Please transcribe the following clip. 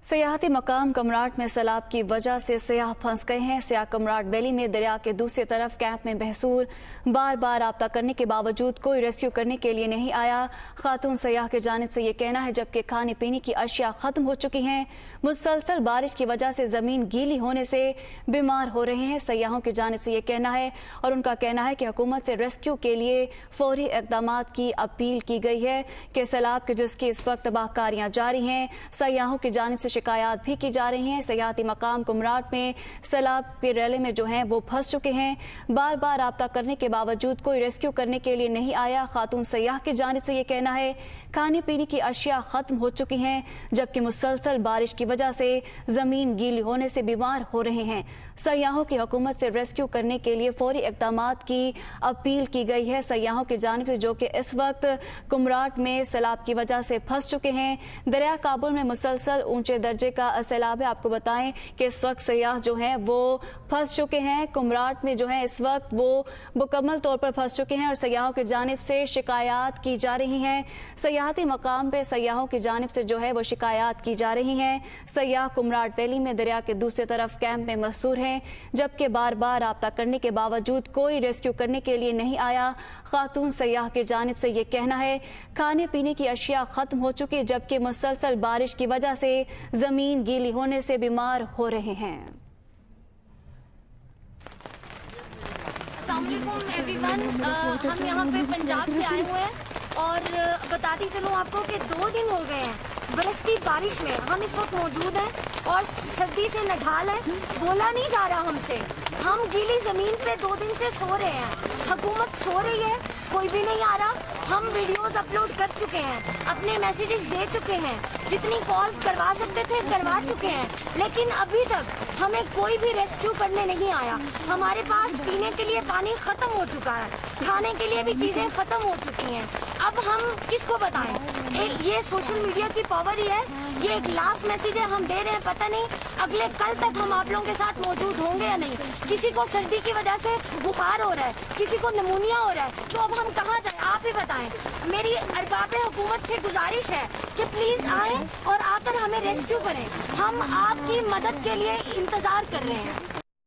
सियाहती मकाम कमराट में सैलाब की वजह से सयाह फंस गए हैं। सयाह कमराट वैली में दरिया के दूसरी तरफ कैंप में महसूर बार बार राब्ता करने के बावजूद कोई रेस्क्यू करने के लिए नहीं आया। खातून सयाह की जानिब से ये कहना है, जबकि खाने पीने की अशिया खत्म हो चुकी हैं। मुसलसल बारिश की वजह से जमीन गीली होने से बीमार हो रहे हैं। सयाहों की जानिब से ये कहना है और उनका कहना है कि हुकूमत से रेस्क्यू के लिए फौरी इकदाम की अपील की गई है कि सैलाब के जिसकी इस वक्त तबाहकारियां जारी हैं। सयाहों की जानिब से शिकायत भी की जा रही हैं। सियाहती मकाम कमराट में सैलाब के रैले में जो हैं वो फंस चुके हैं। बार बार राब्ता करने के बावजूद कोई रेस्क्यू करने के लिए नहीं आया। खातून सयाह की जानिब से ये कहना है खाने पीने की अशिया खत्म हो चुकी हैं, जबकि मुसलसल बारिश की वजह से जमीन गीली होने से बीमार हो रहे हैं। सयाहों की हुकूमत से रेस्क्यू करने के लिए फौरी इकदाम की अपील की गई है। सयाहों की जानिब से जो कि इस वक्त कुमराट में सैलाब की वजह से फंस चुके हैं। दरिया काबुल में मुसलसल ऊंचे दर्जे का सैलाब है। आपको बताएं कि इस वक्त सयाह जो हैं वो फंस चुके हैं। कुमराट में जो है इस वक्त वो मुकम्मल तौर पर फंस चुके हैं और सयाहों की जानिब से शिकायत की जा रही हैं। सयाहती मकाम पर सयाहों की जानिब से जो है वो शिकायत की जा रही हैं। सयाह कुमराट वैली में दरिया के दूसरी तरफ कैंप में महसूर हैं, जबकि बार बार राब्ता करने के बावजूद कोई रेस्क्यू करने के लिए नहीं आया। खातून सयाह की जानिब से ये कहना है खाने पीने की अशिया खत्म हो चुकी, जबकि मुसलसल बारिश की वजह से जमीन गीली होने से बीमार हो रहे हैं। एवरीवन, हम यहाँ पे पंजाब से आए हुए हैं और बताती चलूँ आपको कि 2 दिन हो गए हैं बरसती बारिश में हम इस वक्त मौजूद हैं और सर्दी से नढाल है। बोला नहीं जा रहा हमसे, हम गीली जमीन पे 2 दिन से सो रहे हैं। हुकूमत सो रही है, कोई भी नहीं आ रहा। हम वीडियोस अपलोड कर चुके हैं, अपने मैसेजेस दे चुके हैं, जितनी कॉल्स करवा सकते थे करवा चुके हैं, लेकिन अभी तक हमें कोई भी रेस्क्यू करने नहीं आया। हमारे पास पीने के लिए पानी खत्म हो चुका है, खाने के लिए भी चीजें खत्म हो चुकी हैं। अब हम किसको बताएं? ये सोशल मीडिया की पावर ही है। ये एक लास्ट मैसेज है हम दे रहे हैं, पता नहीं अगले कल तक हम आप लोगों के साथ मौजूद होंगे या नहीं। किसी को सर्दी की वजह से बुखार हो रहा है, किसी को निमोनिया हो रहा है, तो अब हम कहाँ जाएं? आप ही बताएं। मेरी अरबाब हुकूमत से गुजारिश है कि प्लीज आए और आकर हमें रेस्क्यू करें। हम आपकी मदद के लिए इंतजार कर रहे हैं।